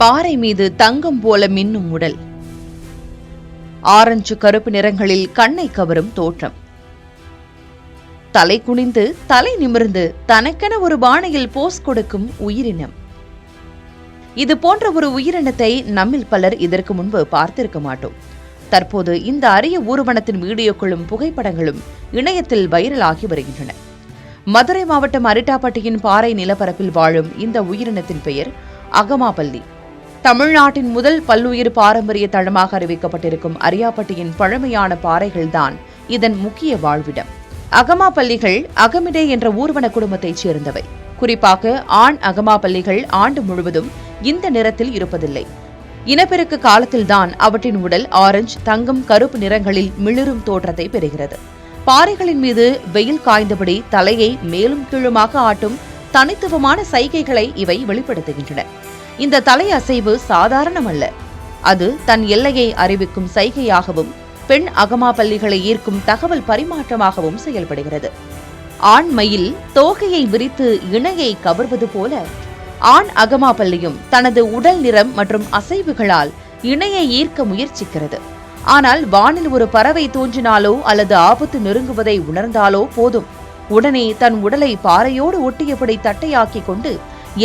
பாறை மீது தங்கம் போல மின்னும் உடல், ஆரஞ்சு கருப்பு நிறங்களில் கண்ணை கவரும் தோற்றம், தலை குனிந்து தலை நிமிர்ந்து தனக்கென ஒரு பானையில் போஸ் கொடுக்கும் உயிரினம். இது போன்ற ஒரு உயிரினத்தை நம்மில் பலர் இதற்கு முன்பு பார்த்திருக்க மாட்டோம். தற்போது இந்த அரிய ஊர்வனத்தின் வீடியோக்களும் புகைப்படங்களும் இணையத்தில் வைரலாகி வருகின்றன. மதுரை மாவட்டம் அரிட்டாப்பட்டியின் பாறை நிலப்பரப்பில் வாழும் இந்த உயிரினத்தின் பெயர் அகமாபல்லி. தமிழ்நாட்டின் முதல் பல்லுயிர் பாரம்பரிய தளமாக அறிவிக்கப்பட்டிருக்கும் அரியாப்பட்டியின் பழமையான பாறைகள்தான் இதன் முக்கிய வாழ்விடம். அகமாபல்லிகள் அகமிடே என்ற ஊர்வன குடும்பத்தைச் சேர்ந்தவை. குறிப்பாக ஆண் அகமாபல்லிகள் ஆண்டு முழுவதும் இந்த நிறத்தில் இருப்பதில்லை. இனப்பெருக்க காலத்தில்தான் அவற்றின் உடல் ஆரஞ்சு, தங்கம், கருப்பு நிறங்களில் மிளிரும் தோற்றத்தை பெறுகிறது. பாறைகளின் மீது வெயில் காய்ந்தபடி தலையை மேலும் கீழுமாக ஆட்டும் தனித்துவமான சைகைகளை இவை வெளிப்படுத்துகின்றன. இந்த தலை அசைவு சாதாரணமல்ல. அது தன் எல்லையை அறிவிக்கும் சைகையாகவும் பெண் அகமாபல்லிகளை ஈர்க்கும் தகவல் பரிமாற்றமாகவும் செயல்படுகிறது. ஆண் மயில் தோகையை விரித்து இணையை கவர்வது போல ஆண் அகமாபல்லியும் தனது உடல் நிறம் மற்றும் அசைவுகளால் இணையை ஈர்க்க முயற்சிக்கிறது. ஆனால் வானில் ஒரு பறவை தோன்றினாலோ அல்லது ஆபத்து நெருங்குவதை உணர்ந்தாலோ போதும், உடனே தன் உடலை பாறையோடு ஒட்டியபடி தட்டையாக்கிக் கொண்டு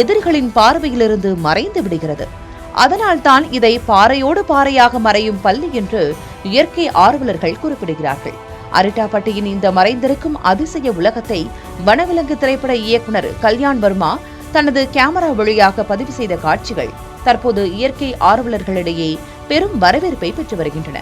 எதிரிகளின் பார்வையிலிருந்து மறைந்து விடுகிறது. அதனால்தான் இதை பாறையோடு பாறையாக மறையும் பல்லி என்று இயற்கை ஆர்வலர்கள் குறிப்பிடுகிறார்கள். அரிட்டாப்பட்டியின் இந்த மறைந்திருக்கும் அதிசய உலகத்தை வனவிலங்கு திரைப்பட இயக்குனர் கல்யாண் வர்மா தனது கேமரா வழியாக பதிவு செய்த காட்சிகள் தற்போது இயற்கை ஆர்வலர்களிடையே பெரும் வரவேற்பை பெற்று வருகின்றன.